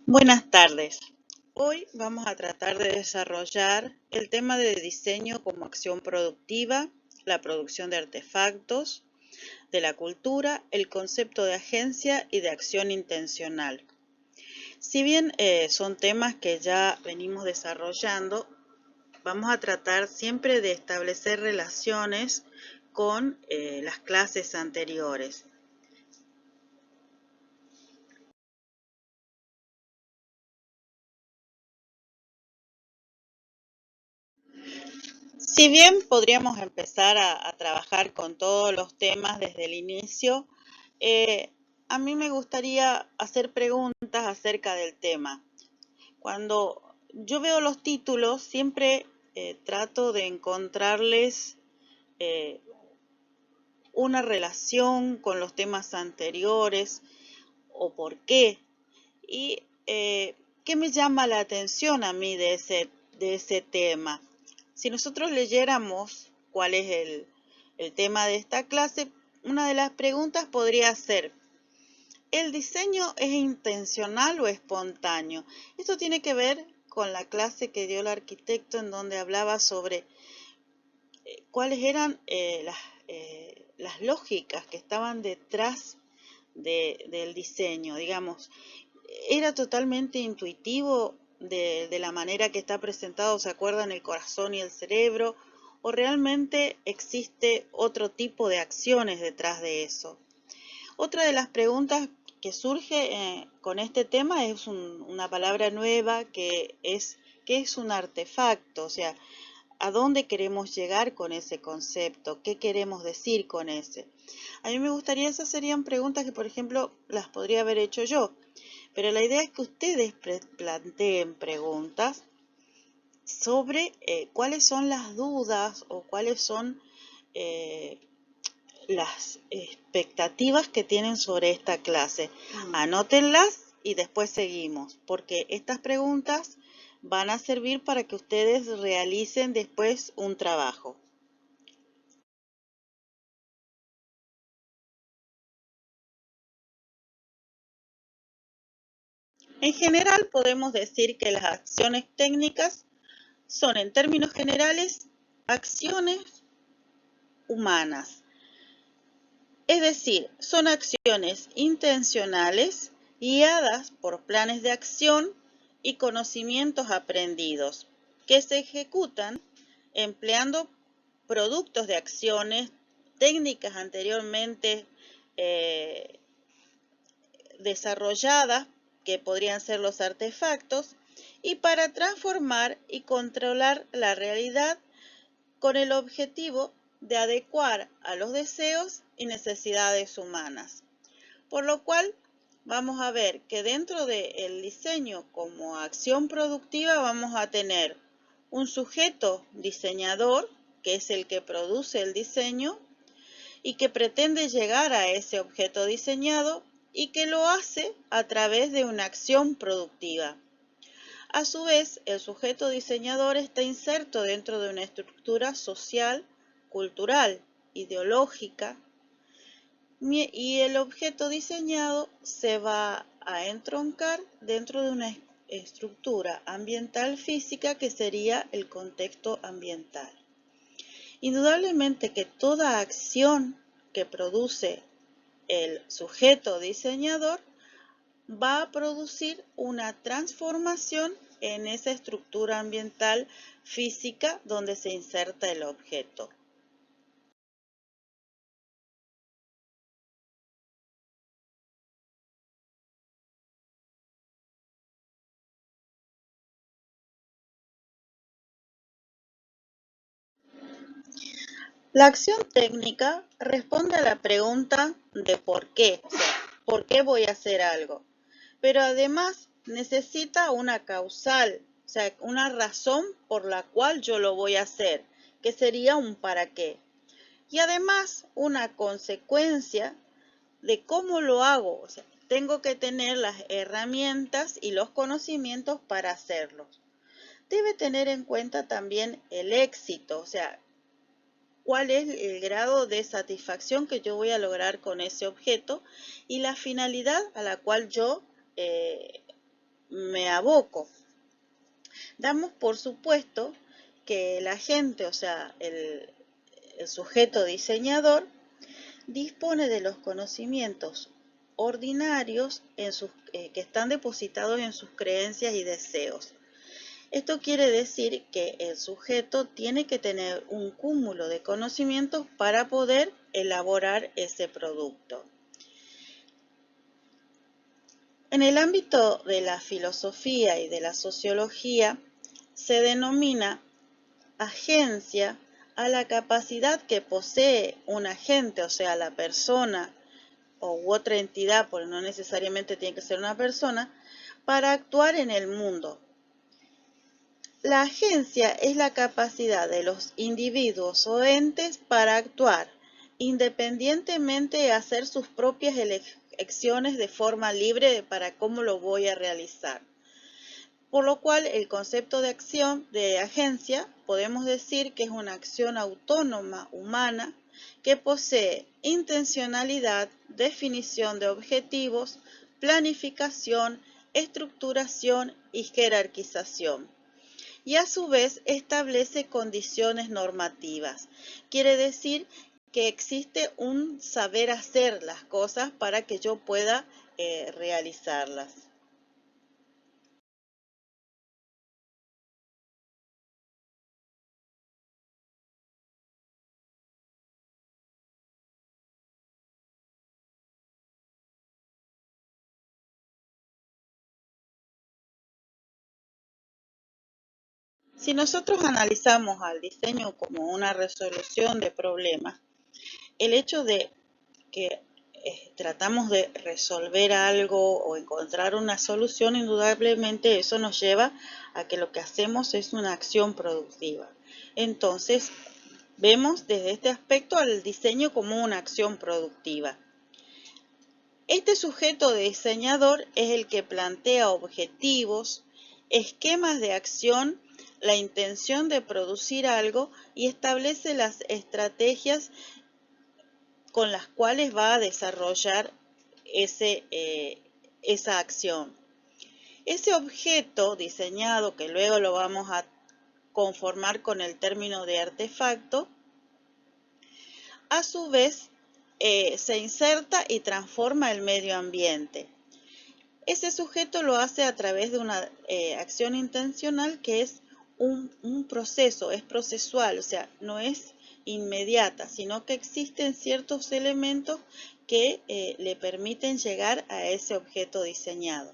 Buenas tardes. Hoy vamos a tratar de desarrollar el tema de diseño como acción productiva, la producción de artefactos, de la cultura, el concepto de agencia y de acción intencional. Si bien son temas que ya venimos desarrollando, vamos a tratar siempre de establecer relaciones con las clases anteriores. Si bien podríamos empezar a trabajar con todos los temas desde el inicio, eh, a mí me gustaría hacer preguntas acerca del tema. Cuando yo veo los títulos, siempre trato de encontrarles eh, una relación con los temas anteriores o por qué. Y qué me llama la atención a mí de ese tema. Si nosotros leyéramos cuál es el tema de esta clase, una de las preguntas podría ser, ¿el diseño es intencional o espontáneo? Esto tiene que ver con la clase que dio el arquitecto en donde hablaba sobre cuáles eran las lógicas que estaban detrás del diseño, digamos. Era totalmente intuitivo de la manera que está presentado, ¿se acuerdan? El corazón y el cerebro, o realmente existe otro tipo de acciones detrás de eso. Otra de las preguntas que surge con este tema es una palabra nueva que es ¿qué es un artefacto? O sea, ¿a dónde queremos llegar con ese concepto? ¿Qué queremos decir con ese? A mí me gustaría, esas serían preguntas que, por ejemplo, las podría haber hecho yo, pero la idea es que ustedes planteen preguntas sobre cuáles son las dudas o cuáles son eh, las expectativas que tienen sobre esta clase. Anótenlas y después seguimos, porque estas preguntas van a servir para que ustedes realicen después un trabajo. En general, podemos decir que las acciones técnicas son, en términos generales, acciones humanas. Es decir, son acciones intencionales guiadas por planes de acción y conocimientos aprendidos que se ejecutan empleando productos de acciones, técnicas anteriormente eh, desarrolladas, que podrían ser los artefactos, y para transformar y controlar la realidad con el objetivo de adecuar a los deseos y necesidades humanas. Por lo cual, vamos a ver que dentro del diseño como acción productiva vamos a tener un sujeto diseñador, que es el que produce el diseño y que pretende llegar a ese objeto diseñado y que lo hace a través de una acción productiva. A su vez, el sujeto diseñador está inserto dentro de una estructura social, cultural, ideológica, y el objeto diseñado se va a entroncar dentro de una estructura ambiental física que sería el contexto ambiental. Indudablemente que toda acción que produce el sujeto diseñador va a producir una transformación en esa estructura ambiental física donde se inserta el objeto. La acción técnica responde a la pregunta de por qué, o sea, ¿por qué voy a hacer algo? Pero además necesita una causal, o sea, una razón por la cual yo lo voy a hacer, que sería un para qué. Y además una consecuencia de cómo lo hago, o sea, tengo que tener las herramientas y los conocimientos para hacerlo. Debe tener en cuenta también el éxito, o sea, cuál es el grado de satisfacción que yo voy a lograr con ese objeto y la finalidad a la cual yo me aboco. Damos por supuesto que el agente, o sea, el sujeto diseñador, dispone de los conocimientos ordinarios que están depositados en sus creencias y deseos. Esto quiere decir que el sujeto tiene que tener un cúmulo de conocimientos para poder elaborar ese producto. En el ámbito de la filosofía y de la sociología, se denomina agencia a la capacidad que posee un agente, o sea, la persona u otra entidad, porque no necesariamente tiene que ser una persona, para actuar en el mundo. La agencia es la capacidad de los individuos o entes para actuar, independientemente de hacer sus propias elecciones de forma libre para cómo lo voy a realizar. Por lo cual, el concepto de acción, de agencia, podemos decir que es una acción autónoma humana que posee intencionalidad, definición de objetivos, planificación, estructuración y jerarquización. Y a su vez establece condiciones normativas. Quiere decir que existe un saber hacer las cosas para que yo pueda realizarlas. Si nosotros analizamos al diseño como una resolución de problemas, el hecho de que tratamos de resolver algo o encontrar una solución, indudablemente eso nos lleva a que lo que hacemos es una acción productiva. Entonces, vemos desde este aspecto al diseño como una acción productiva. Este sujeto de diseñador es el que plantea objetivos, esquemas de acción, la intención de producir algo y establece las estrategias con las cuales va a desarrollar esa acción. Ese objeto diseñado, que luego lo vamos a conformar con el término de artefacto, a su vez se inserta y transforma el medio ambiente. Ese sujeto lo hace a través de una acción intencional que es un proceso, es procesual, o sea, no es inmediata, sino que existen ciertos elementos que le permiten llegar a ese objeto diseñado.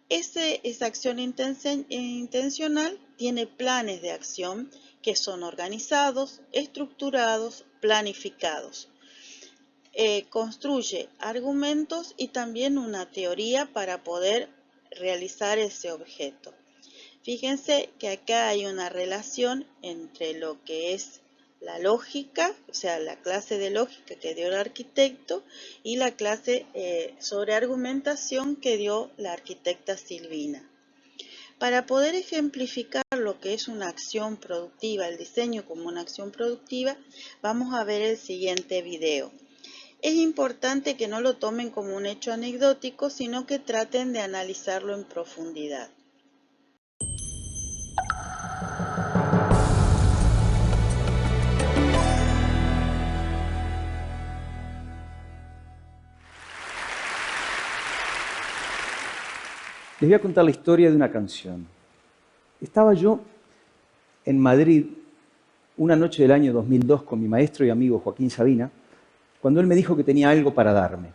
Esa acción intencional tiene planes de acción que son organizados, estructurados, planificados. Construye argumentos y también una teoría para poder realizar ese objeto. Fíjense que acá hay una relación entre lo que es la lógica, o sea, la clase de lógica que dio el arquitecto y la clase sobre argumentación que dio la arquitecta Silvina. Para poder ejemplificar lo que es una acción productiva, el diseño como una acción productiva, vamos a ver el siguiente video. Es importante que no lo tomen como un hecho anecdótico, sino que traten de analizarlo en profundidad. Les voy a contar la historia de una canción. Estaba yo en Madrid una noche del año 2002 con mi maestro y amigo Joaquín Sabina, cuando él me dijo que tenía algo para darme.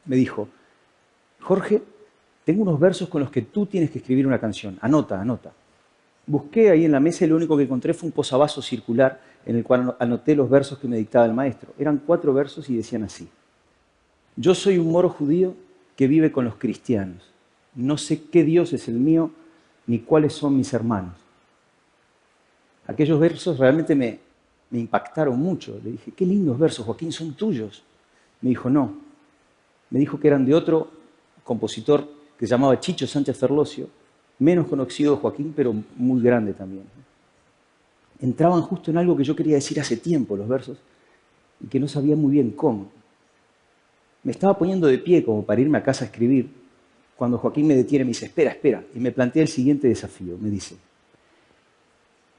Me dijo, Jorge, tengo unos versos con los que tú tienes que escribir una canción. Anota, anota. Busqué ahí en la mesa y lo único que encontré fue un posavasos circular en el cual anoté los versos que me dictaba el maestro. Eran 4 versos y decían así. Yo soy un moro judío que vive con los cristianos. No sé qué Dios es el mío, ni cuáles son mis hermanos. Aquellos versos realmente me impactaron mucho. Le dije, qué lindos versos, Joaquín, son tuyos. Me dijo, no. Me dijo que eran de otro compositor que se llamaba Chicho Sánchez Ferlosio, menos conocido Joaquín, pero muy grande también. Entraban justo en algo que yo quería decir hace tiempo, los versos, y que no sabía muy bien cómo. Me estaba poniendo de pie como para irme a casa a escribir, cuando Joaquín me detiene, me dice, espera, espera, y me plantea el siguiente desafío. Me dice,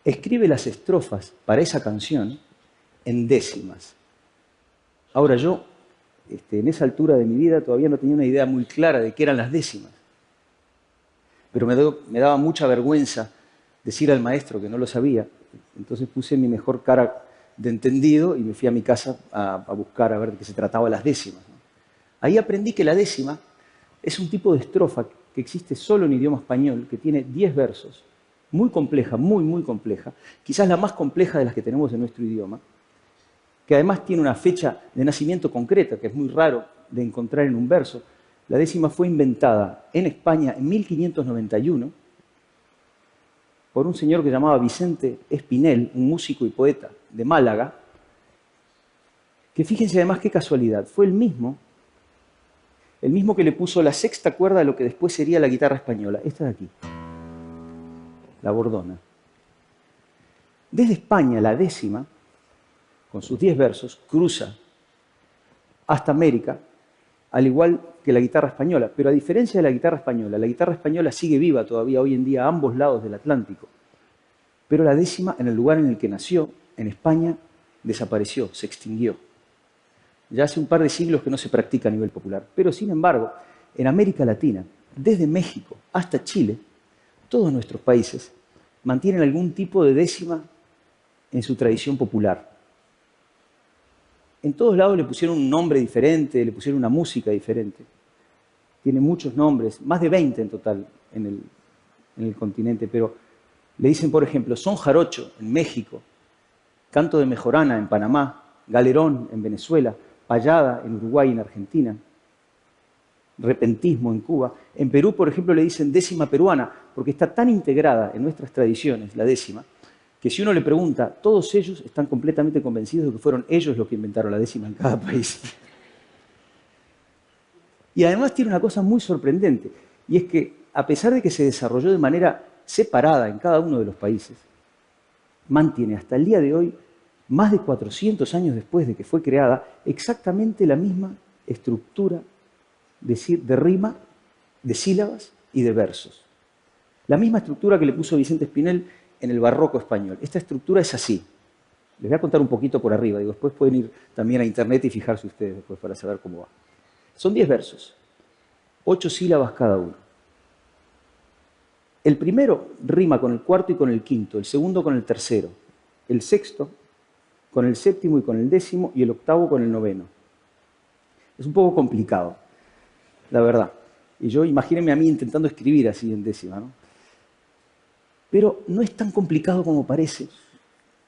escribe las estrofas para esa canción en décimas. Ahora yo, en esa altura de mi vida, todavía no tenía una idea muy clara de qué eran las décimas. Pero me daba mucha vergüenza decir al maestro que no lo sabía. Entonces puse mi mejor cara de entendido y me fui a mi casa a buscar a ver de qué se trataba las décimas, ¿no? Ahí aprendí que la décima es un tipo de estrofa que existe solo en idioma español, que tiene 10 versos, muy compleja, muy, muy compleja, quizás la más compleja de las que tenemos en nuestro idioma, que además tiene una fecha de nacimiento concreta, que es muy raro de encontrar en un verso. La décima fue inventada en España en 1591 por un señor que llamaba Vicente Espinel, un músico y poeta de Málaga, que fíjense además qué casualidad, fue el mismo que le puso la sexta cuerda a lo que después sería la guitarra española, esta de aquí, la bordona. Desde España, la décima, con sus 10 versos, cruza hasta América, al igual que la guitarra española. Pero a diferencia de la guitarra española sigue viva todavía hoy en día a ambos lados del Atlántico. Pero la décima, en el lugar en el que nació, en España, desapareció, se extinguió. Ya hace un par de siglos que no se practica a nivel popular. Pero, sin embargo, en América Latina, desde México hasta Chile, todos nuestros países mantienen algún tipo de décima en su tradición popular. En todos lados le pusieron un nombre diferente, le pusieron una música diferente. Tiene muchos nombres, más de 20 en total en el continente, pero le dicen, por ejemplo, son jarocho en México, canto de mejorana en Panamá, galerón en Venezuela, payada en Uruguay y en Argentina, repentismo en Cuba. En Perú, por ejemplo, le dicen décima peruana, porque está tan integrada en nuestras tradiciones, la décima, que si uno le pregunta, todos ellos están completamente convencidos de que fueron ellos los que inventaron la décima en cada país. Y además tiene una cosa muy sorprendente, y es que a pesar de que se desarrolló de manera separada en cada uno de los países, mantiene hasta el día de hoy, más de 400 años después de que fue creada, exactamente la misma estructura de rima, de sílabas y de versos. La misma estructura que le puso Vicente Espinel en el barroco español. Esta estructura es así. Les voy a contar un poquito por arriba, digo, después pueden ir también a internet y fijarse ustedes después para saber cómo va. Son 10 versos, 8 sílabas cada uno. El primero rima con el cuarto y con el quinto, el segundo con el tercero, el sexto con el séptimo y con el décimo y el octavo con el noveno. Es un poco complicado, la verdad. Y yo, imagínense a mí intentando escribir así en décima, ¿no? Pero no es tan complicado como parece.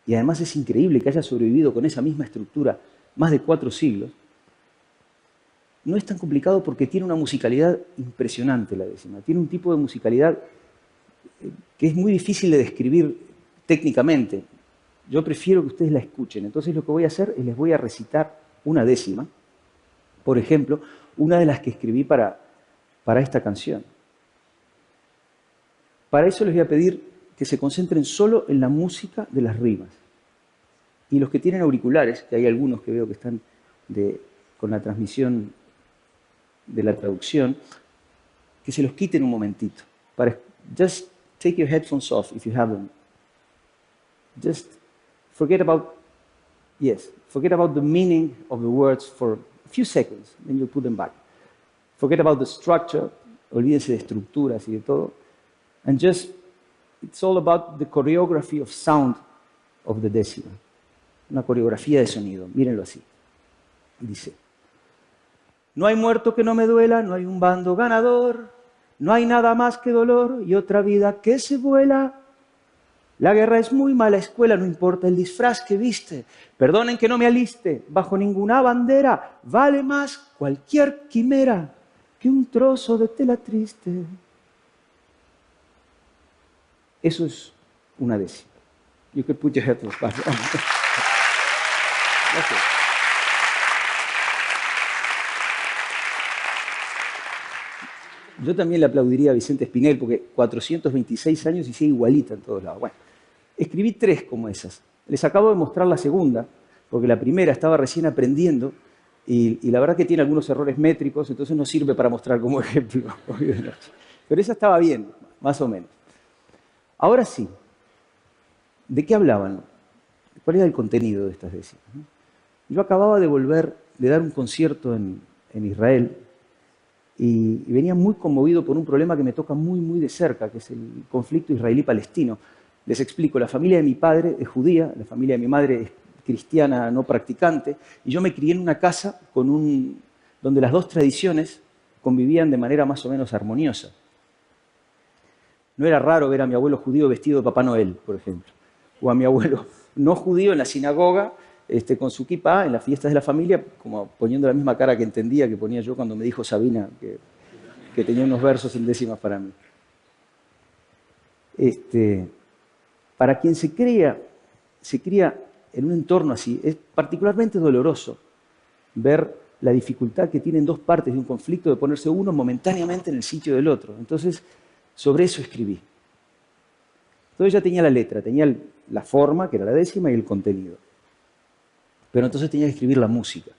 Y además es increíble que haya sobrevivido con esa misma estructura más de 4 siglos. No es tan complicado porque tiene una musicalidad impresionante la décima. Tiene un tipo de musicalidad que es muy difícil de describir técnicamente. Yo prefiero que ustedes la escuchen. Entonces lo que voy a hacer es les voy a recitar una décima. Por ejemplo, una de las que escribí para esta canción. Para eso les voy a pedir que se concentren solo en la música de las rimas. Y los que tienen auriculares, que hay algunos que veo que están con la transmisión de la traducción, que se los quiten un momentito. Just take your headphones off if you have them. Just forget about the meaning of the words for a few seconds, then you'll put them back. Forget about the structure, olvídense de estructuras y de todo. And it's all about the choreography of sound of the décima. Una coreografía de sonido, mírenlo así. Dice, no hay muerto que no me duela, no hay un bando ganador, no hay nada más que dolor y otra vida que se vuela. La guerra es muy mala escuela, no importa el disfraz que viste. Perdonen que no me aliste, bajo ninguna bandera, vale más cualquier quimera que un trozo de tela triste. Eso es una décima. You could put your headphones back. Gracias. Yo también le aplaudiría a Vicente Espinel porque 426 años y sigue igualita en todos lados. Bueno, escribí 3 como esas. Les acabo de mostrar la segunda, porque la primera estaba recién aprendiendo Y la verdad que tiene algunos errores métricos, entonces no sirve para mostrar como ejemplo. Pero esa estaba bien, más o menos. Ahora sí, ¿de qué hablaban? ¿Cuál era el contenido de estas décimas? Yo acababa de dar un concierto en Israel y venía muy conmovido por un problema que me toca muy, muy de cerca, que es el conflicto israelí-palestino. Les explico, la familia de mi padre es judía, la familia de mi madre es cristiana no practicante, y yo me crié en una casa donde las dos tradiciones convivían de manera más o menos armoniosa. No era raro ver a mi abuelo judío vestido de Papá Noel, por ejemplo, o a mi abuelo no judío en la sinagoga con su kipá en las fiestas de la familia, como poniendo la misma cara que entendía que ponía yo cuando me dijo Sabina que tenía unos versos en décimas para mí. Para quien se cría en un entorno así, es particularmente doloroso ver la dificultad que tienen dos partes de un conflicto de ponerse uno momentáneamente en el sitio del otro. Entonces, sobre eso escribí. Entonces ya tenía la letra, tenía la forma, que era la décima, y el contenido. Pero entonces tenía que escribir la música.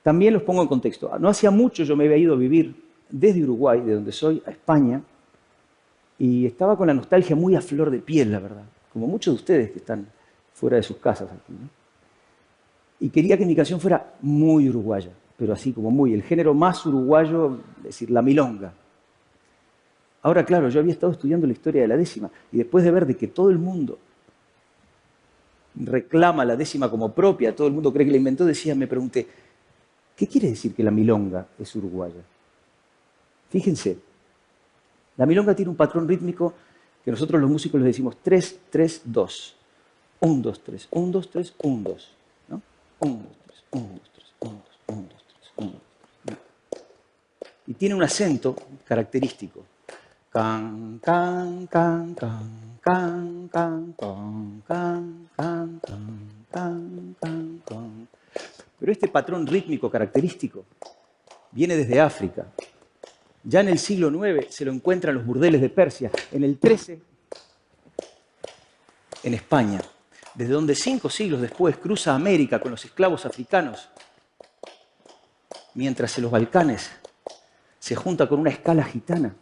También los pongo en contexto. No hacía mucho yo me había ido a vivir desde Uruguay, de donde soy, a España, y estaba con la nostalgia muy a flor de piel, la verdad, como muchos de ustedes que están fuera de sus casas aquí, ¿no? Y quería que mi canción fuera muy uruguaya, pero así como muy, el género más uruguayo, es decir, la milonga. Ahora, claro, yo había estado estudiando la historia de la décima, y después de ver de que todo el mundo reclama la décima como propia, todo el mundo cree que la inventó, me pregunté, ¿qué quiere decir que la milonga es uruguaya? Fíjense, la milonga tiene un patrón rítmico que nosotros los músicos les decimos 3-3-2. 1, 2, 3, 1, 2, 3, 1, 2. ¿No? 1, 2, 3, 1, 2, 3, 1, 2, 1, 2, 3, 1, 2, 3. Y tiene un acento característico. Can, can, can, can, can, can, can, can, can, can, can, can. Pero este patrón rítmico característico viene desde África. Ya en el siglo IX se lo encuentran los burdeles de Persia. En el XIII, en España, desde donde 5 siglos después cruza América con los esclavos africanos, mientras en los Balcanes se junta con una escala gitana.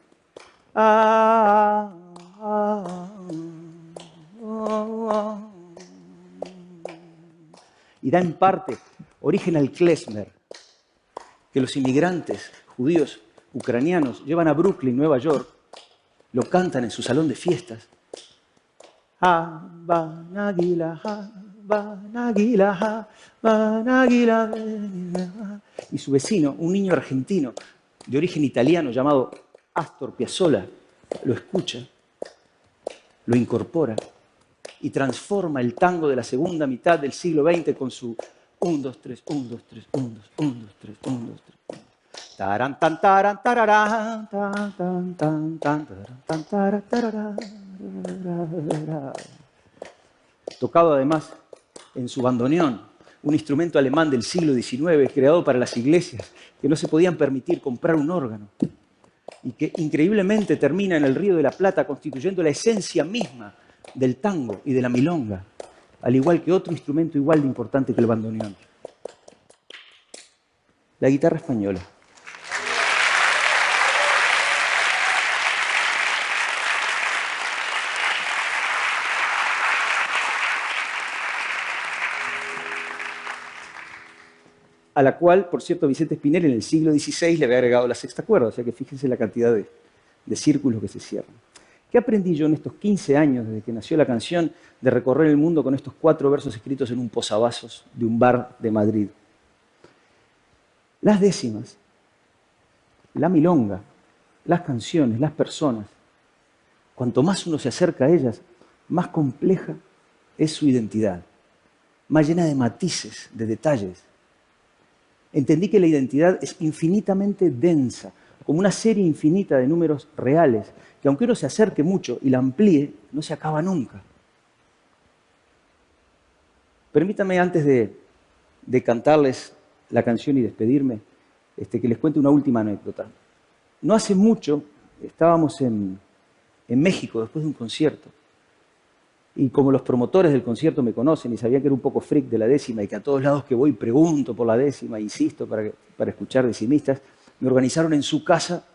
Y da en parte origen al klezmer, que los inmigrantes judíos ucranianos llevan a Brooklyn, Nueva York, lo cantan en su salón de fiestas. Y su vecino, un niño argentino de origen italiano llamado Astor Piazzolla, lo escucha, lo incorpora y transforma el tango de la segunda mitad del siglo XX con su 1, 2, 3, 1, 2, 3, 1, 2, 1, 2, 3, 1, 2, 3. Taran, tan, taran, tararán, tan, tan, tan, tan, tan, taran, tararán. Tocado además en su bandoneón, un instrumento alemán del siglo XIX creado para las iglesias que no se podían permitir comprar un órgano y que increíblemente termina en el Río de la Plata constituyendo la esencia misma del tango y de la milonga, al igual que otro instrumento igual de importante que el bandoneón, la guitarra española. A la cual, por cierto, Vicente Espinel en el siglo XVI le había agregado la sexta cuerda, o sea que fíjense la cantidad de círculos que se cierran. ¿Qué aprendí yo en estos 15 años desde que nació la canción de recorrer el mundo con estos 4 versos escritos en un posavasos de un bar de Madrid? Las décimas, la milonga, las canciones, las personas, cuanto más uno se acerca a ellas, más compleja es su identidad, más llena de matices, de detalles. Entendí que la identidad es infinitamente densa, como una serie infinita de números reales, que aunque uno se acerque mucho y la amplíe, no se acaba nunca. Permítanme, antes de cantarles la canción y despedirme, que les cuente una última anécdota. No hace mucho estábamos en México después de un concierto Y como los promotores del concierto me conocen y sabían que era un poco freak de la décima y que a todos lados que voy pregunto por la décima, insisto, para escuchar decimistas, me organizaron en su casa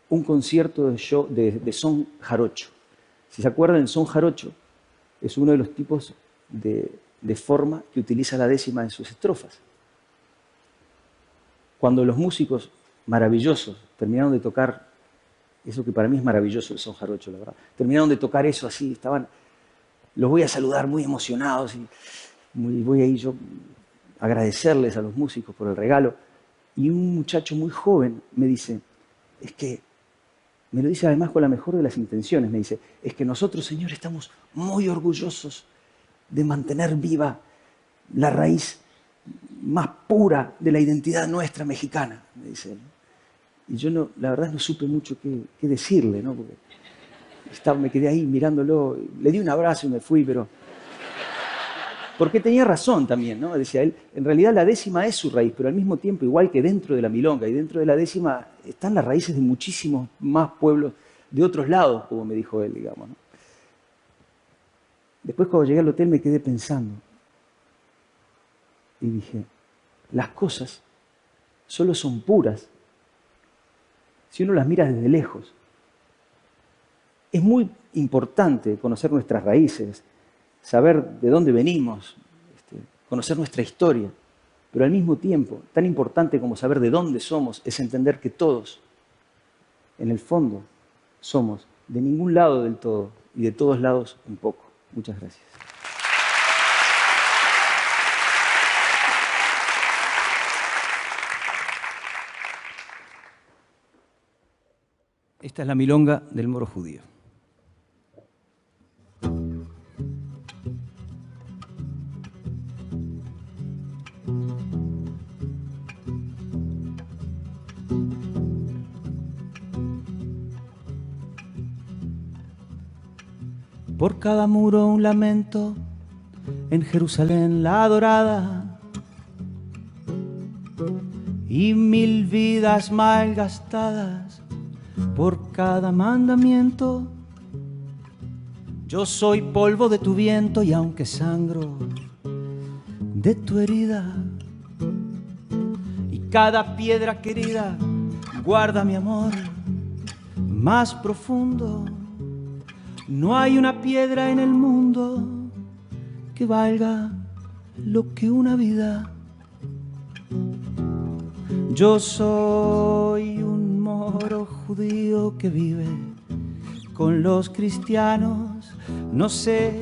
un concierto de son jarocho. Si se acuerdan, el son jarocho es uno de los tipos de forma que utiliza la décima en sus estrofas. Cuando los músicos maravillosos terminaron de tocar, eso que para mí es maravilloso el son jarocho, la verdad, terminaron de tocar eso así, los voy a saludar muy emocionados y voy a ir yo a agradecerles a los músicos por el regalo. Y un muchacho muy joven me dice, es que, me lo dice además con la mejor de las intenciones, me dice, es que nosotros, señor, estamos muy orgullosos de mantener viva la raíz más pura de la identidad nuestra mexicana, me dice él. Y yo la verdad no supe mucho qué decirle, ¿no? Porque me quedé ahí mirándolo, le di un abrazo y me fui, pero... Porque tenía razón también, ¿no? Decía él, en realidad la décima es su raíz, pero al mismo tiempo, igual que dentro de la milonga y dentro de la décima, están las raíces de muchísimos más pueblos de otros lados, como me dijo él, digamos, ¿no? Después cuando llegué al hotel me quedé pensando y dije, las cosas solo son puras si uno las mira desde lejos. Es muy importante conocer nuestras raíces, saber de dónde venimos, conocer nuestra historia, pero al mismo tiempo, tan importante como saber de dónde somos, es entender que todos, en el fondo, somos de ningún lado del todo y de todos lados un poco. Muchas gracias. Esta es la milonga del moro judío. Por cada muro un lamento, en Jerusalén la adorada, y 1000 vidas mal gastadas por cada mandamiento. Yo soy polvo de tu viento y aunque sangro de tu herida, y cada piedra querida guarda mi amor más profundo. No hay una piedra en el mundo que valga lo que una vida. Yo soy un moro judío que vive con los cristianos. No sé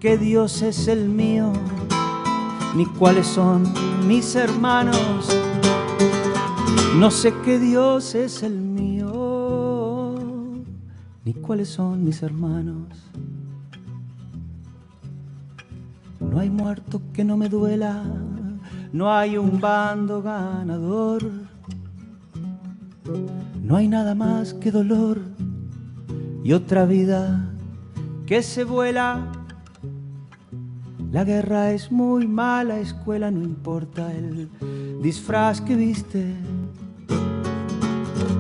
qué Dios es el mío, ni cuáles son mis hermanos. No sé qué Dios es el mío, ni cuáles son mis hermanos. No hay muerto que no me duela, no hay un bando ganador, no hay nada más que dolor y otra vida que se vuela. La guerra es muy mala escuela, no importa el disfraz que viste.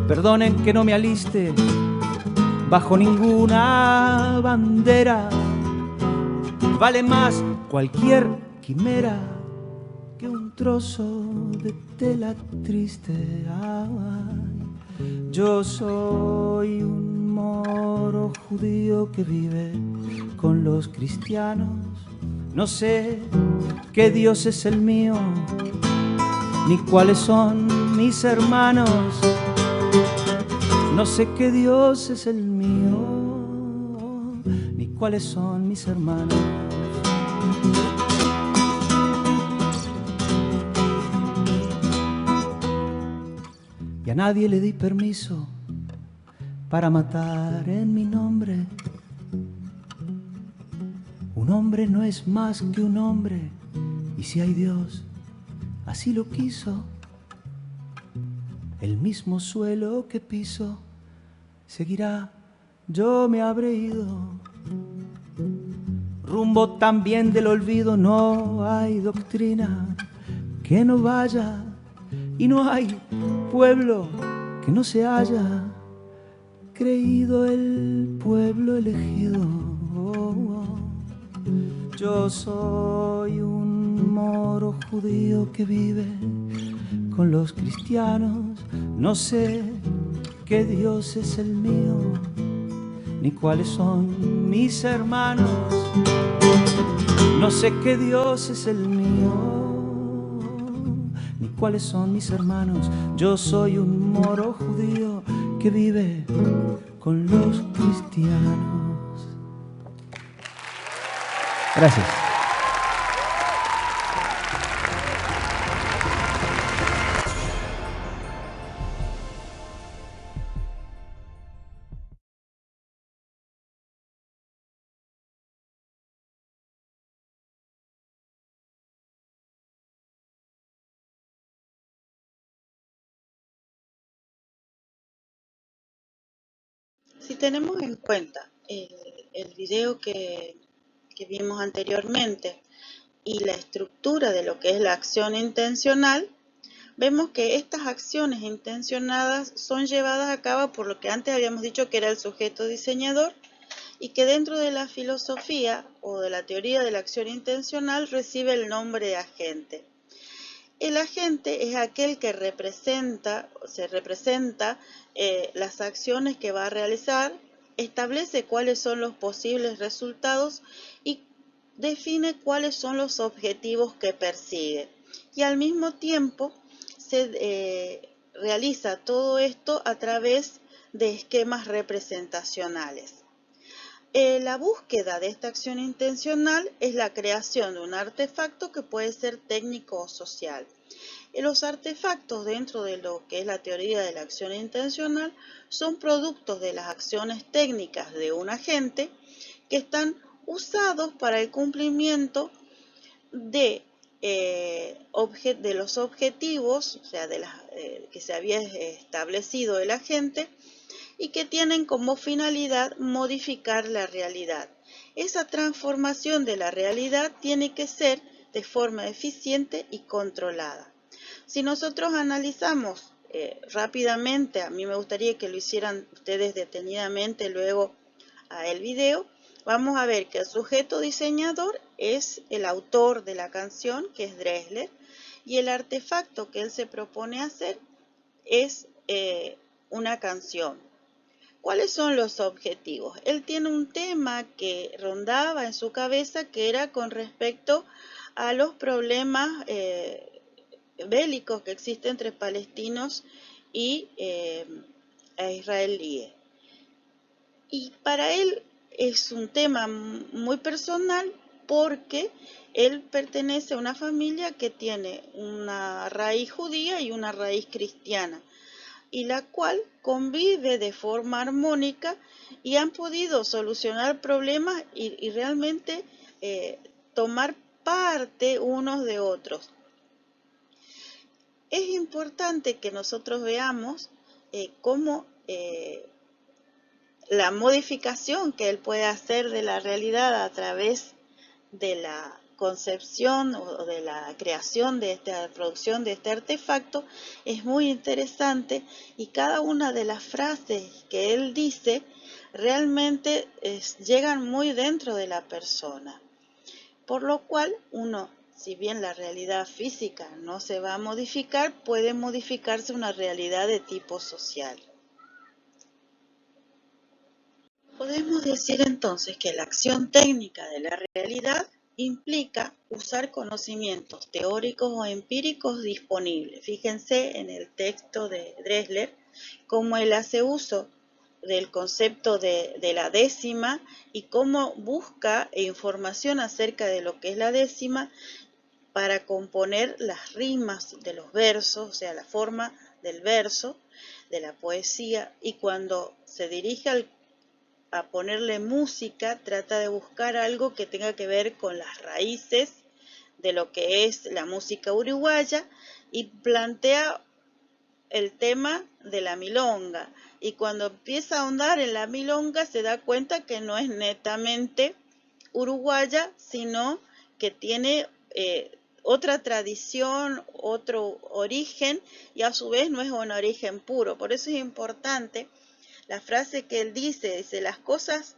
Perdonen que no me aliste bajo ninguna bandera. Vale más cualquier quimera que un trozo de tela triste. Ay, yo soy un moro judío que vive con los cristianos. No sé qué Dios es el mío, ni cuáles son mis hermanos. No sé qué Dios es el mío, ni cuáles son mis hermanos. Y a nadie le di permiso para matar en mi nombre. Un hombre no es más que un hombre, y si hay Dios, así lo quiso. El mismo suelo que piso seguirá, yo me habré ido. Rumbo también del olvido, no hay doctrina que no vaya, y no hay pueblo que no se haya creído el pueblo elegido. Yo soy un moro judío que vive con los cristianos. No sé qué Dios es el mío, ni cuáles son mis hermanos. No sé qué Dios es el mío, ni cuáles son mis hermanos. Yo soy un moro judío que vive con los cristianos. Gracias. Si tenemos en cuenta el video que vimos anteriormente y la estructura de lo que es la acción intencional, vemos que estas acciones intencionadas son llevadas a cabo por lo que antes habíamos dicho que era el sujeto diseñador, y que dentro de la filosofía o de la teoría de la acción intencional recibe el nombre de agente. El agente es aquel que se representa las acciones que va a realizar, establece cuáles son los posibles resultados y define cuáles son los objetivos que persigue. Y al mismo tiempo se realiza todo esto a través de esquemas representacionales. La búsqueda de esta acción intencional es la creación de un artefacto que puede ser técnico o social. Los artefactos dentro de lo que es la teoría de la acción intencional son productos de las acciones técnicas de un agente que están usados para el cumplimiento de los objetivos, o sea, que se había establecido el agente, y que tienen como finalidad modificar la realidad. Esa transformación de la realidad tiene que ser de forma eficiente y controlada. Si nosotros analizamos rápidamente, a mí me gustaría que lo hicieran ustedes detenidamente luego el video, vamos a ver que el sujeto diseñador es el autor de la canción, que es Drexler, y el artefacto que él se propone hacer es una canción. ¿Cuáles son los objetivos? Él tiene un tema que rondaba en su cabeza que era con respecto a los problemas bélicos que existen entre palestinos y israelíes. Y para él es un tema muy personal porque él pertenece a una familia que tiene una raíz judía y una raíz cristiana, y la cual convive de forma armónica y han podido solucionar problemas y realmente tomar parte unos de otros. Es importante que nosotros veamos cómo la modificación que él puede hacer de la realidad a través de la concepción o de la creación de esta producción de este artefacto es muy interesante, y cada una de las frases que él dice realmente llegan muy dentro de la persona, por lo cual uno, si bien la realidad física no se va a modificar, puede modificarse una realidad de tipo social. Podemos decir entonces que la acción técnica de la realidad implica usar conocimientos teóricos o empíricos disponibles. Fíjense en el texto de Drexler cómo él hace uso del concepto de la décima y cómo busca información acerca de lo que es la décima para componer las rimas de los versos, o sea, la forma del verso, de la poesía, y cuando se dirige a ponerle música, trata de buscar algo que tenga que ver con las raíces de lo que es la música uruguaya, y plantea el tema de la milonga. Y cuando empieza a ahondar en la milonga se da cuenta que no es netamente uruguaya, sino que tiene otra tradición, otro origen, y a su vez no es un origen puro. Por eso es importante la frase que él dice, las cosas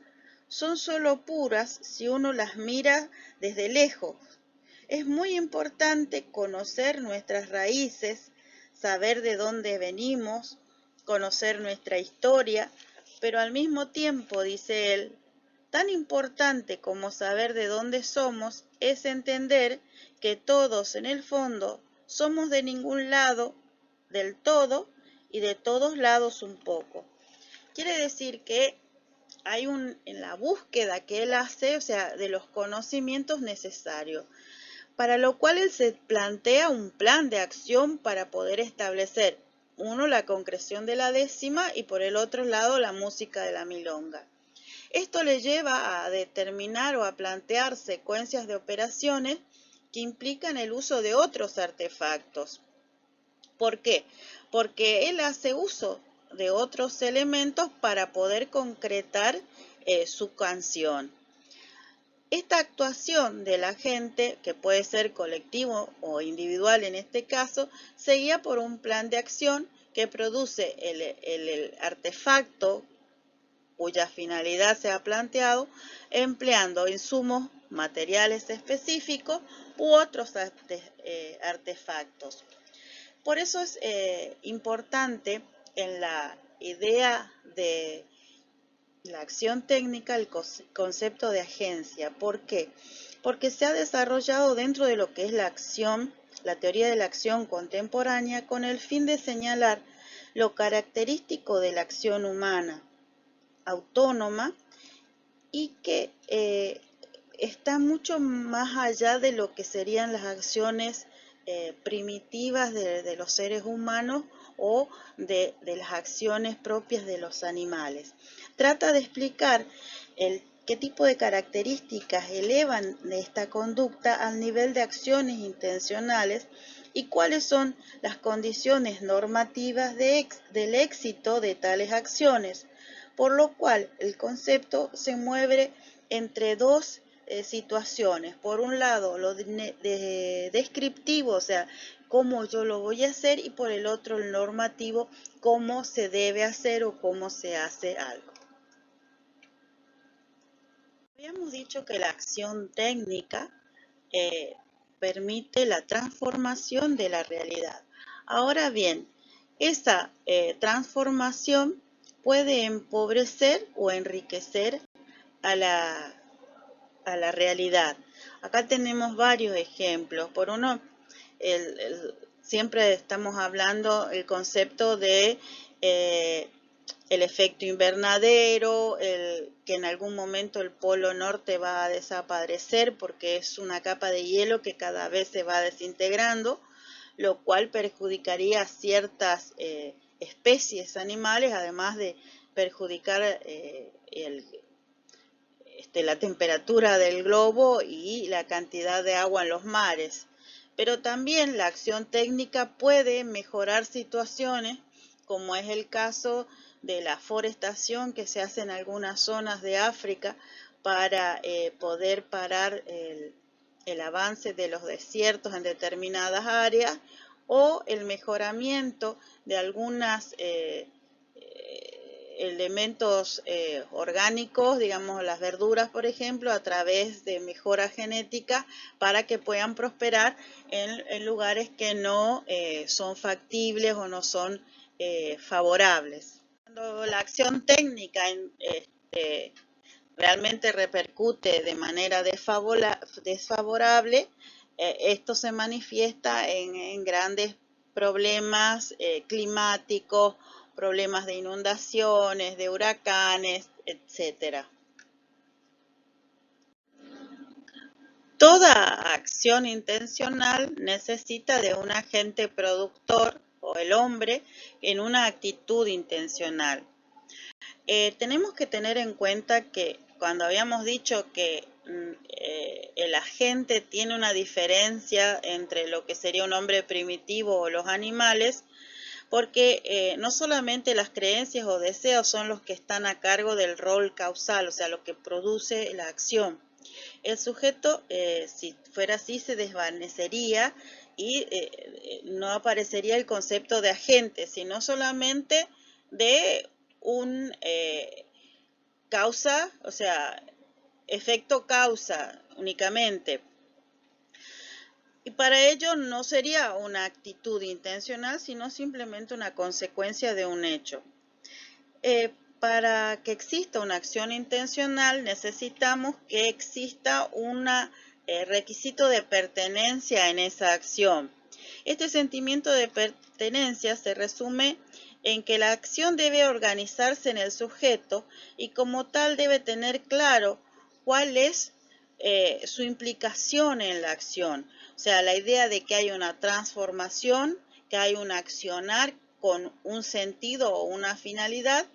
son solo puras si uno las mira desde lejos. Es muy importante conocer nuestras raíces, saber de dónde venimos, conocer nuestra historia, pero al mismo tiempo, dice él, tan importante como saber de dónde somos es entender que todos en el fondo somos de ningún lado del todo y de todos lados un poco. Quiere decir que hay en la búsqueda que él hace, o sea, de los conocimientos necesarios, para lo cual él se plantea un plan de acción para poder establecer, uno, la concreción de la décima y por el otro lado la música de la milonga. Esto le lleva a determinar o a plantear secuencias de operaciones que implican el uso de otros artefactos. ¿Por qué? Porque él hace uso de otros elementos para poder concretar su canción. Esta actuación de la gente, que puede ser colectivo o individual en este caso, se guía por un plan de acción que produce el artefacto cuya finalidad se ha planteado, empleando insumos materiales específicos u otros artefactos. Por eso es importante en la idea de la acción técnica el concepto de agencia. ¿Por qué? Porque se ha desarrollado dentro de lo que es la acción, la teoría de la acción contemporánea, con el fin de señalar lo característico de la acción humana autónoma y que está mucho más allá de lo que serían las acciones primitivas de los seres humanos o de las acciones propias de los animales. Trata de explicar qué tipo de características elevan esta conducta al nivel de acciones intencionales y cuáles son las condiciones normativas del éxito de tales acciones, por lo cual el concepto se mueve entre dos situaciones. Por un lado, lo descriptivo, o sea, cómo yo lo voy a hacer, y por el otro, el normativo, cómo se debe hacer o cómo se hace algo. Habíamos dicho que la acción técnica permite la transformación de la realidad. Ahora bien, esa transformación puede empobrecer o enriquecer a la realidad. Acá tenemos varios ejemplos. Por uno, siempre estamos hablando el concepto de el efecto invernadero, que en algún momento el polo norte va a desaparecer porque es una capa de hielo que cada vez se va desintegrando, lo cual perjudicaría a ciertas especies animales, además de perjudicar la temperatura del globo y la cantidad de agua en los mares. Pero también la acción técnica puede mejorar situaciones, como es el caso de la forestación que se hace en algunas zonas de África para poder parar el avance de los desiertos en determinadas áreas, o el mejoramiento de algunas elementos orgánicos, digamos las verduras por ejemplo, a través de mejora genética para que puedan prosperar en lugares que no son factibles o no son favorables. Cuando la acción técnica realmente repercute de manera desfavorable, esto se manifiesta en grandes problemas climáticos, problemas de inundaciones, de huracanes, etc. Toda acción intencional necesita de un agente productor, o el hombre, en una actitud intencional. Tenemos que tener en cuenta que cuando habíamos dicho que el agente tiene una diferencia entre lo que sería un hombre primitivo o los animales, porque no solamente las creencias o deseos son los que están a cargo del rol causal, o sea, lo que produce la acción. El sujeto, si fuera así, se desvanecería y no aparecería el concepto de agente, sino solamente de un causa, o sea, efecto causa únicamente. Y para ello no sería una actitud intencional, sino simplemente una consecuencia de un hecho. Para que exista una acción intencional necesitamos que exista un requisito de pertenencia en esa acción. Este sentimiento de pertenencia se resume en que la acción debe organizarse en el sujeto y como tal debe tener claro cuál es su implicación en la acción. O sea, la idea de que hay una transformación, que hay un accionar con un sentido o una finalidad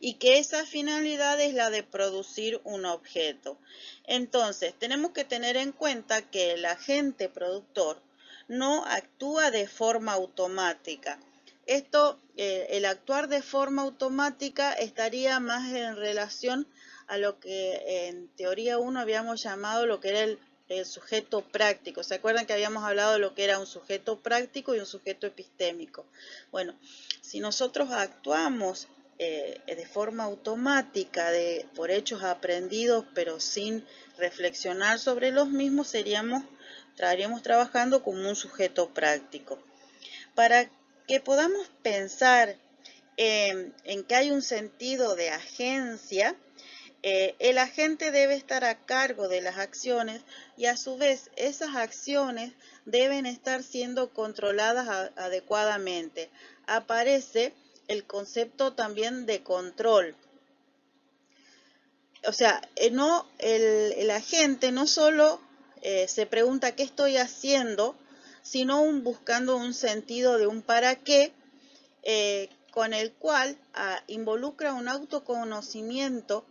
y que esa finalidad es la de producir un objeto. Entonces, tenemos que tener en cuenta que el agente productor no actúa de forma automática. Esto, el actuar de forma automática estaría más en relación a lo que en teoría 1 habíamos llamado lo que era el sujeto práctico. ¿Se acuerdan que habíamos hablado de lo que era un sujeto práctico y un sujeto epistémico? Bueno, si nosotros actuamos de forma automática, por hechos aprendidos, pero sin reflexionar sobre los mismos, estaríamos trabajando como un sujeto práctico. Para que podamos pensar en que hay un sentido de agencia, el agente debe estar a cargo de las acciones y a su vez esas acciones deben estar siendo controladas adecuadamente. Aparece el concepto también de control. O sea, el agente no solo se pregunta qué estoy haciendo, sino buscando un sentido de un para qué, con el cual involucra un autoconocimiento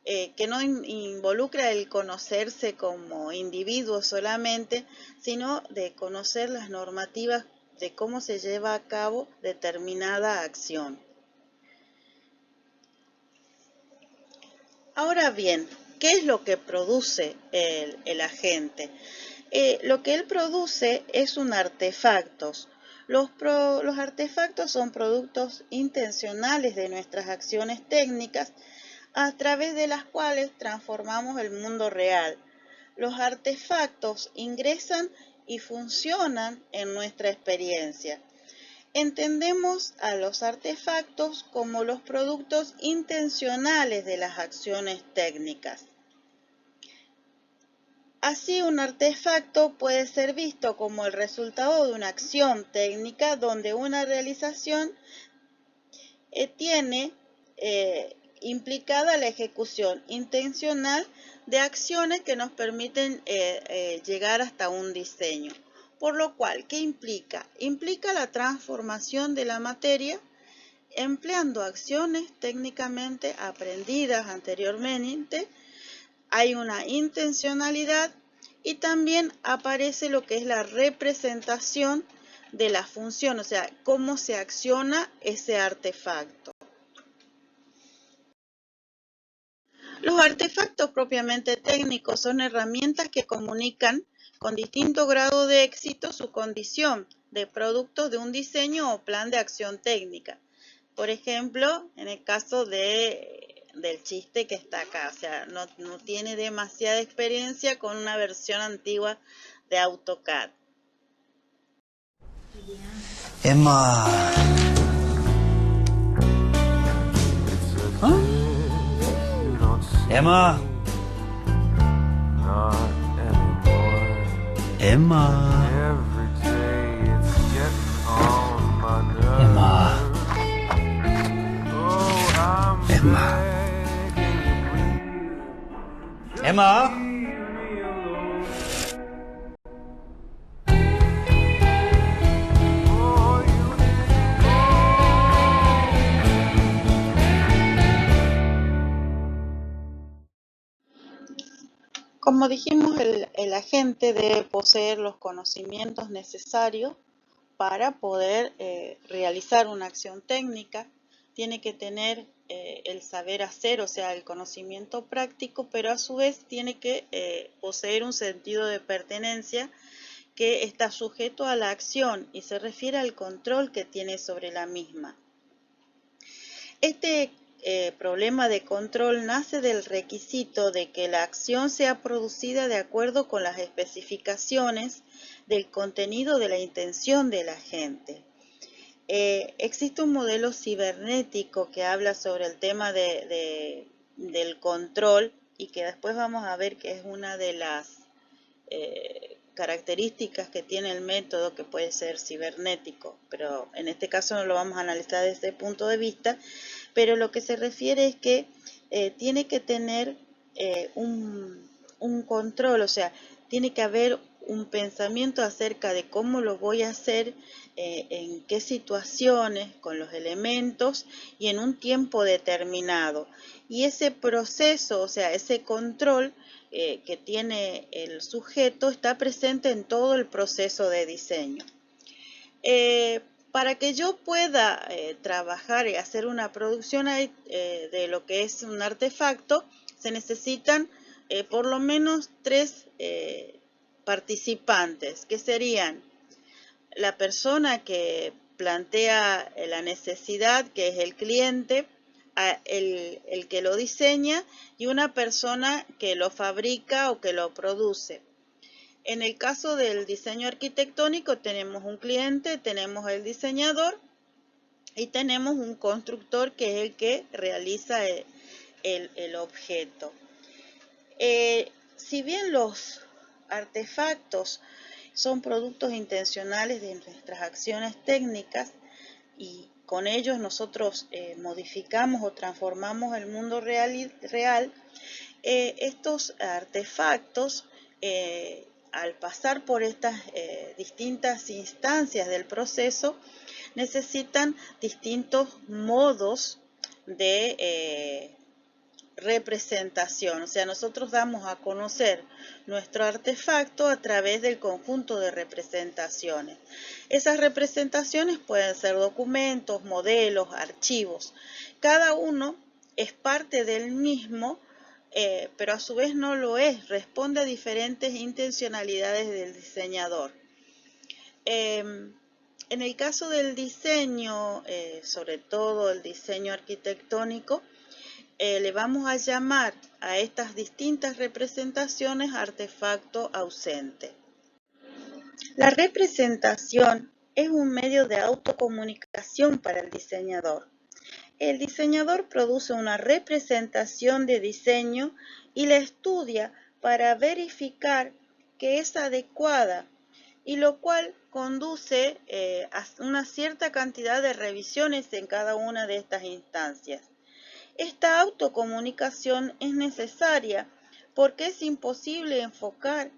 que no involucra el conocerse como individuo solamente, sino de conocer las normativas de cómo se lleva a cabo determinada acción. Ahora bien, ¿qué es lo que produce el agente? Lo que él produce es un artefactos. Los artefactos son productos intencionales de nuestras acciones técnicas a través de las cuales transformamos el mundo real. Los artefactos ingresan y funcionan en nuestra experiencia. Entendemos a los artefactos como los productos intencionales de las acciones técnicas. Así, un artefacto puede ser visto como el resultado de una acción técnica donde una realización tiene implicada la ejecución intencional de acciones que nos permiten llegar hasta un diseño. Por lo cual, ¿qué implica? Implica la transformación de la materia empleando acciones técnicamente aprendidas anteriormente. Hay una intencionalidad y también aparece lo que es la representación de la función, o sea, cómo se acciona ese artefacto. Los artefactos propiamente técnicos son herramientas que comunican con distinto grado de éxito su condición de producto de un diseño o plan de acción técnica. Por ejemplo, en el caso del chiste que está acá, o sea, no tiene demasiada experiencia con una versión antigua de AutoCAD. Emma. ¿Ah? Emma. Emma. Emma. Emma. Emma. Como dijimos, el agente debe poseer los conocimientos necesarios para poder realizar una acción técnica. Tiene que tener el saber hacer, o sea, el conocimiento práctico, pero a su vez tiene que poseer un sentido de pertenencia que está sujeto a la acción y se refiere al control que tiene sobre la misma. Este problema de control nace del requisito de que la acción sea producida de acuerdo con las especificaciones del contenido de la intención del agente. Existe un modelo cibernético que habla sobre el tema del control y que después vamos a ver que es una de las características que tiene el método, que puede ser cibernético, pero en este caso no lo vamos a analizar desde ese punto de vista, pero lo que se refiere es que tiene que tener un control, o sea, tiene que haber un pensamiento acerca de cómo lo voy a hacer, en qué situaciones, con los elementos y en un tiempo determinado. Y ese proceso, o sea, ese control que tiene el sujeto está presente en todo el proceso de diseño. Para que yo pueda trabajar y hacer una producción de lo que es un artefacto, se necesitan por lo menos 3 participantes, que serían la persona que plantea la necesidad, que es el cliente, el que lo diseña, y una persona que lo fabrica o que lo produce. En el caso del diseño arquitectónico tenemos un cliente, tenemos el diseñador y tenemos un constructor, que es el que realiza el objeto. Si bien los artefactos son productos intencionales de nuestras acciones técnicas y con ellos nosotros modificamos o transformamos el mundo real, estos artefactos, al pasar por estas distintas instancias del proceso, necesitan distintos modos de representación. O sea, nosotros damos a conocer nuestro artefacto a través del conjunto de representaciones. Esas representaciones pueden ser documentos, modelos, archivos. Cada uno es parte del mismo, pero a su vez no lo es, responde a diferentes intencionalidades del diseñador. En el caso del diseño, sobre todo el diseño arquitectónico, le vamos a llamar a estas distintas representaciones artefacto ausente. La representación es un medio de autocomunicación para el diseñador. El diseñador produce una representación de diseño y la estudia para verificar que es adecuada, y lo cual conduce a una cierta cantidad de revisiones en cada una de estas instancias. Esta autocomunicación es necesaria porque es imposible enfocar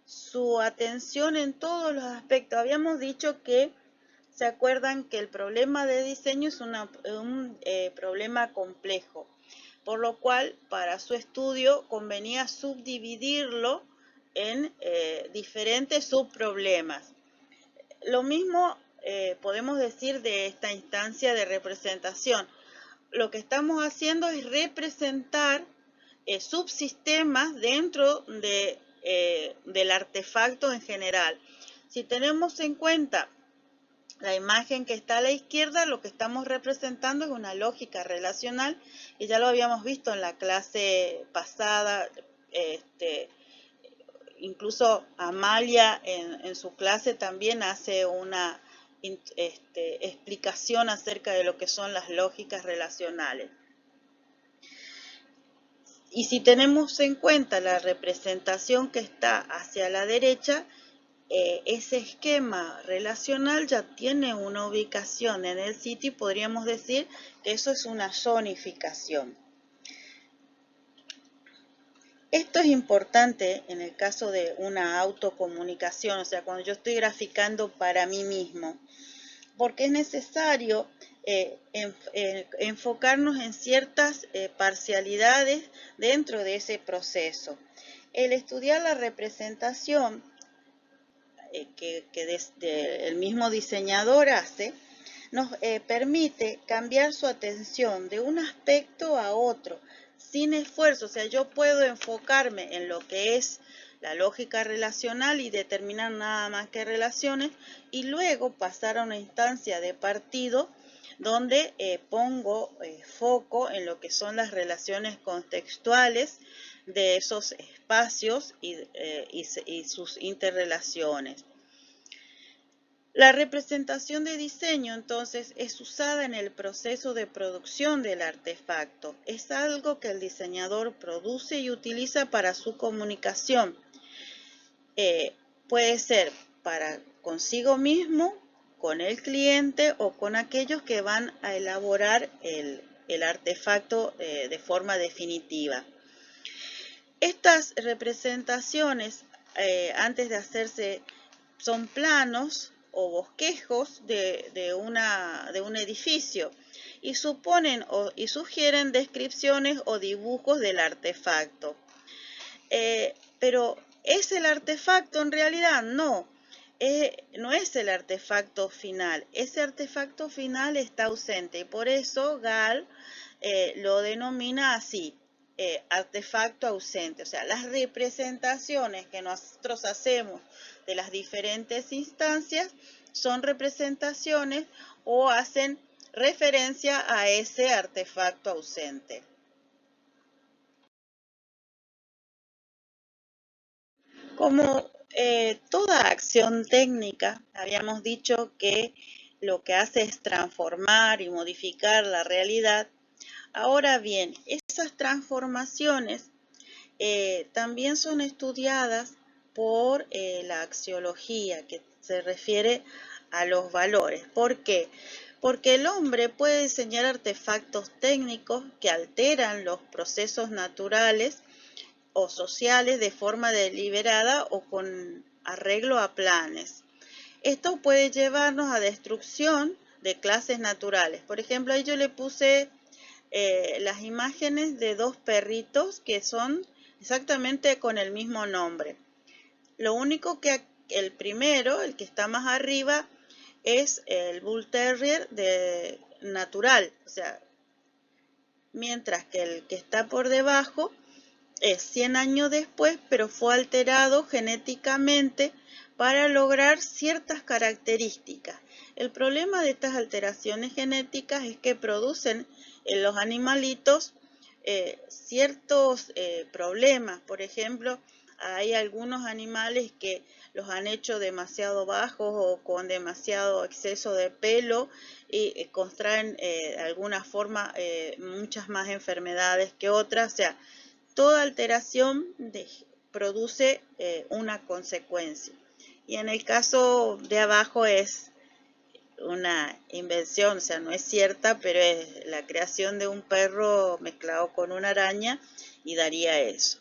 su atención en todos los aspectos. Habíamos dicho que, ¿se acuerdan que el problema de diseño es un problema complejo? Por lo cual, para su estudio convenía subdividirlo en diferentes subproblemas. Lo mismo podemos decir de esta instancia de representación. Lo que estamos haciendo es representar subsistemas dentro del artefacto en general. Si tenemos en cuenta la imagen que está a la izquierda, lo que estamos representando es una lógica relacional, y ya lo habíamos visto en la clase pasada. Incluso Amalia en su clase también hace una explicación acerca de lo que son las lógicas relacionales. Y si tenemos en cuenta la representación que está hacia la derecha, ese esquema relacional ya tiene una ubicación en el sitio y podríamos decir que eso es una zonificación. Esto es importante en el caso de una autocomunicación, o sea, cuando yo estoy graficando para mí mismo, porque es necesario enfocarnos en ciertas parcialidades dentro de ese proceso. El estudiar la representación que el mismo diseñador hace, nos permite cambiar su atención de un aspecto a otro, sin esfuerzo. O sea, yo puedo enfocarme en lo que es la lógica relacional y determinar nada más que relaciones, y luego pasar a una instancia de partido donde pongo foco en lo que son las relaciones contextuales de esos espacios y sus interrelaciones. La representación de diseño, entonces, es usada en el proceso de producción del artefacto. Es algo que el diseñador produce y utiliza para su comunicación. Puede ser para consigo mismo, con el cliente o con aquellos que van a elaborar el artefacto de forma definitiva. Estas representaciones, antes de hacerse, son planos o bosquejos de un edificio y suponen y sugieren descripciones o dibujos del artefacto. Pero ¿es el artefacto en realidad? No, no es el artefacto final. Ese artefacto final está ausente y por eso Gall lo denomina así, artefacto ausente. O sea, las representaciones que nosotros hacemos de las diferentes instancias son representaciones o hacen referencia a ese artefacto ausente. Como toda acción técnica, habíamos dicho que lo que hace es transformar y modificar la realidad. Ahora bien, esas transformaciones también son estudiadas por la axiología, que se refiere a los valores. ¿Por qué? Porque el hombre puede diseñar artefactos técnicos que alteran los procesos naturales o sociales de forma deliberada o con arreglo a planes. Esto puede llevarnos a destrucción de clases naturales. Por ejemplo, ahí yo le puse las imágenes de dos perritos que son exactamente con el mismo nombre. Lo único que el primero, el que está más arriba, es el Bull Terrier natural, o sea, mientras que el que está por debajo es 100 años después, pero fue alterado genéticamente para lograr ciertas características. El problema de estas alteraciones genéticas es que producen en los animalitos ciertos problemas. Por ejemplo, hay algunos animales que los han hecho demasiado bajos o con demasiado exceso de pelo y contraen de alguna forma muchas más enfermedades que otras. O sea, toda alteración produce una consecuencia. Y en el caso de abajo es una invención, o sea, no es cierta, pero es la creación de un perro mezclado con una araña y daría eso.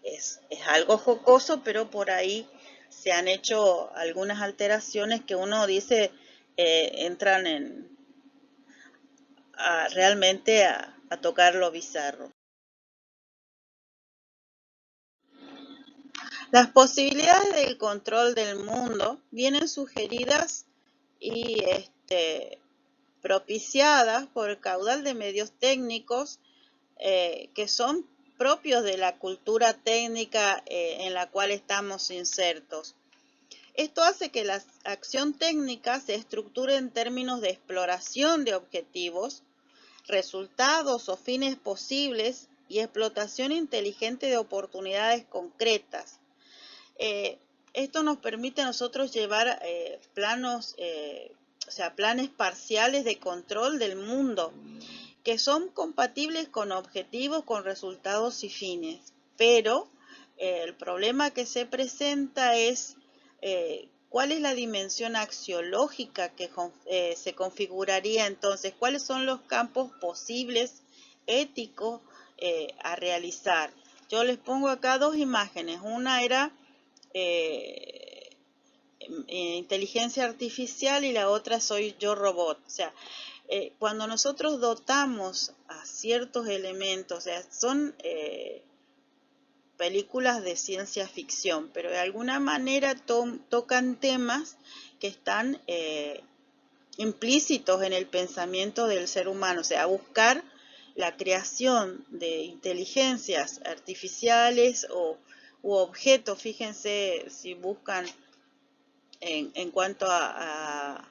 Es algo jocoso, pero por ahí se han hecho algunas alteraciones que uno dice entran realmente a tocar lo bizarro. Las posibilidades del control del mundo vienen sugeridas y propiciadas por el caudal de medios técnicos que son propios de la cultura técnica en la cual estamos insertos. Esto hace que la acción técnica se estructure en términos de exploración de objetivos, resultados o fines posibles y explotación inteligente de oportunidades concretas. Esto nos permite a nosotros llevar planes parciales de control del mundo que son compatibles con objetivos, con resultados y fines. Pero el problema que se presenta es cuál es la dimensión axiológica que se configuraría entonces, cuáles son los campos posibles éticos a realizar. Yo les pongo acá dos imágenes. Una era inteligencia artificial y la otra soy yo robot. O sea, cuando nosotros dotamos a ciertos elementos, o sea, son películas de ciencia ficción, pero de alguna manera tocan temas que están implícitos en el pensamiento del ser humano, o sea, buscar la creación de inteligencias artificiales u objetos. Fíjense si buscan en cuanto a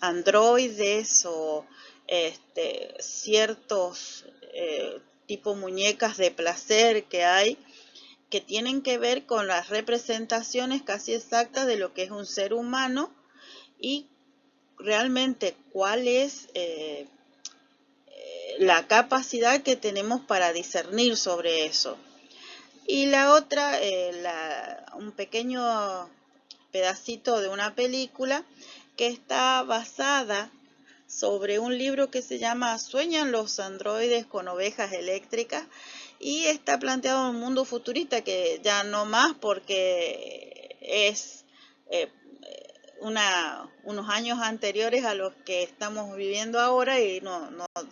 androides o ciertos tipo muñecas de placer que hay, que tienen que ver con las representaciones casi exactas de lo que es un ser humano y realmente cuál es la capacidad que tenemos para discernir sobre eso. Y la otra, un pequeño pedacito de una película que está basada sobre un libro que se llama ¿Sueñan los androides con ovejas eléctricas? Y está planteado un mundo futurista que ya no más porque es unos años anteriores a los que estamos viviendo ahora y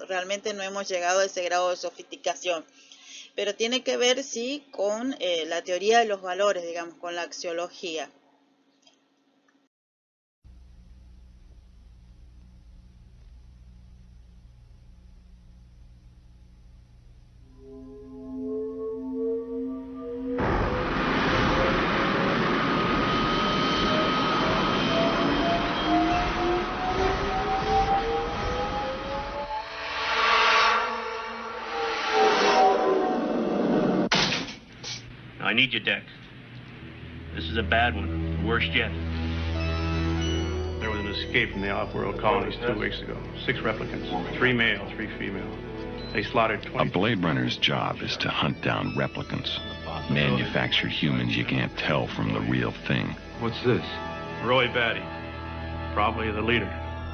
realmente no hemos llegado a ese grado de sofisticación. Pero tiene que ver, sí, con la teoría de los valores, digamos, con la axiología. I need your deck. This is a bad one, the worst yet. There was an escape from the off-world colonies 2 weeks ago. 6 replicants, 3 male, 3 female. They slaughtered 20... A Blade Runner's job is to hunt down replicants. Manufactured humans you can't tell from the real thing. What's this? Roy Batty. Probably the leader.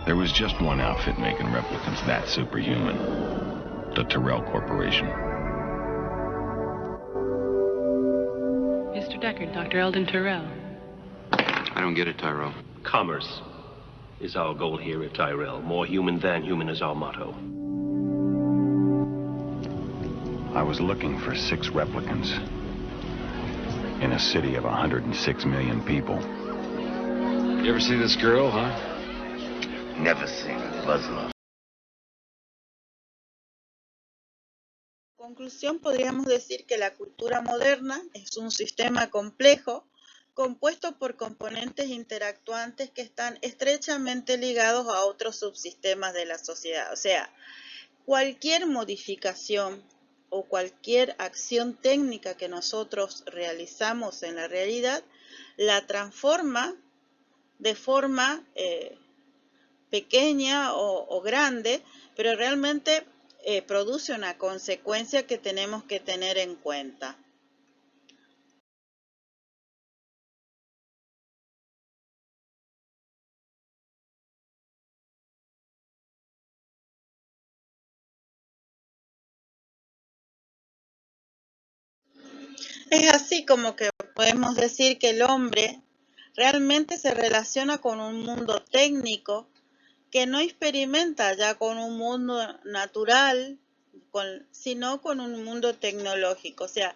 There was just one outfit making replicants that superhuman. The Tyrell Corporation. Mr. Deckard, Dr. Eldon Tyrell. I don't get it, Tyrell. Commerce is our goal here at Tyrell. More human than human is our motto. I was looking for 6 replicants in a city of 106 million people. You ever see this girl, huh? Never seen a Muslim. En conclusión, podríamos decir que la cultura moderna es un sistema complejo compuesto por componentes interactuantes que están estrechamente ligados a otros subsistemas de la sociedad. O sea, cualquier modificación o cualquier acción técnica que nosotros realizamos en la realidad la transforma de forma pequeña o grande, pero realmente produce una consecuencia que tenemos que tener en cuenta. Es así como que podemos decir que el hombre realmente se relaciona con un mundo técnico que no experimenta ya con un mundo natural, sino con un mundo tecnológico. O sea,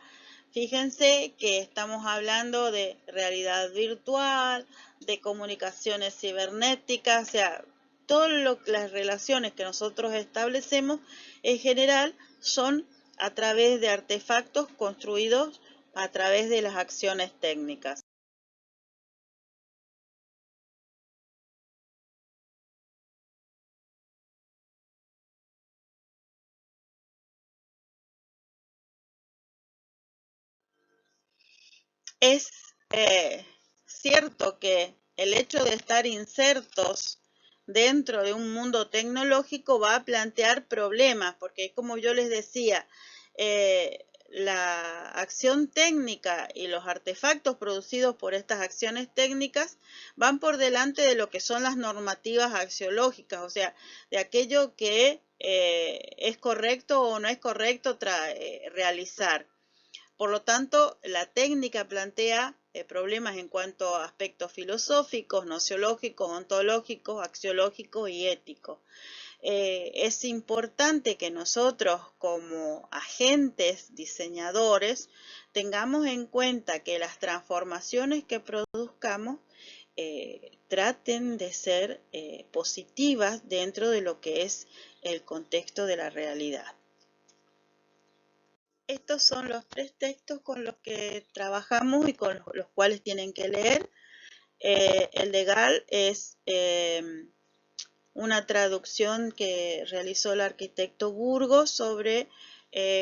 fíjense que estamos hablando de realidad virtual, de comunicaciones cibernéticas, o sea, todas las relaciones que nosotros establecemos en general son a través de artefactos construidos a través de las acciones técnicas. Es cierto que el hecho de estar insertos dentro de un mundo tecnológico va a plantear problemas, porque como yo les decía, la acción técnica y los artefactos producidos por estas acciones técnicas van por delante de lo que son las normativas axiológicas, o sea, de aquello que es correcto o no es correcto realizar. Por lo tanto, la técnica plantea problemas en cuanto a aspectos filosóficos, nociológicos, ontológicos, axiológicos y éticos. Es importante que nosotros como agentes diseñadores tengamos en cuenta que las transformaciones que produzcamos traten de ser positivas dentro de lo que es el contexto de la realidad. Estos son los 3 textos con los que trabajamos y con los cuales tienen que leer. El legal es una traducción que realizó el arquitecto Burgos sobre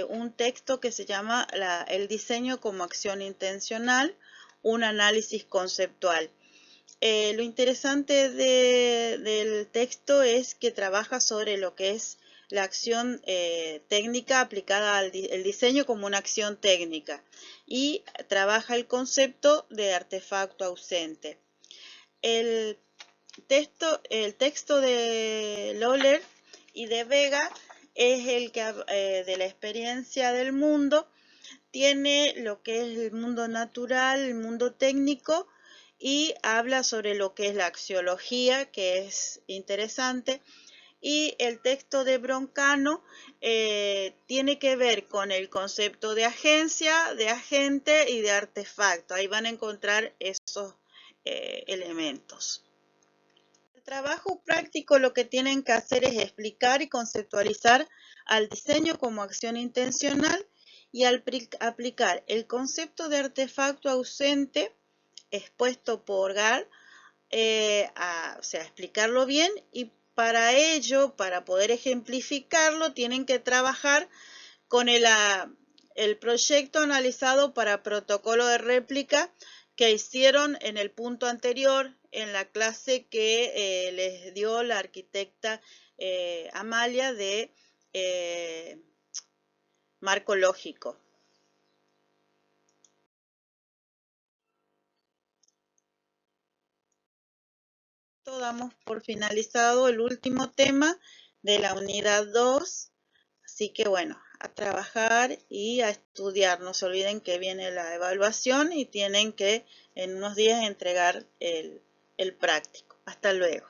un texto que se llama El diseño como acción intencional, un análisis conceptual. Lo interesante del texto es que trabaja sobre lo que es la acción técnica aplicada al diseño como una acción técnica y trabaja el concepto de artefacto ausente. El texto de Loller y de Vega es el que de la experiencia del mundo tiene lo que es el mundo natural, el mundo técnico, y habla sobre lo que es la axiología, que es interesante. Y el texto de Broncano tiene que ver con el concepto de agencia, de agente y de artefacto. Ahí van a encontrar esos elementos. El trabajo práctico lo que tienen que hacer es explicar y conceptualizar al diseño como acción intencional y al aplicar el concepto de artefacto ausente expuesto por Gall, explicarlo bien, y para ello, para poder ejemplificarlo, tienen que trabajar con el proyecto analizado para protocolo de réplica que hicieron en el punto anterior, en la clase que les dio la arquitecta Amalia de marco lógico. Damos por finalizado el último tema de la unidad 2, así que bueno, a trabajar y a estudiar. No se olviden que viene la evaluación y tienen que en unos días entregar el práctico. Hasta luego.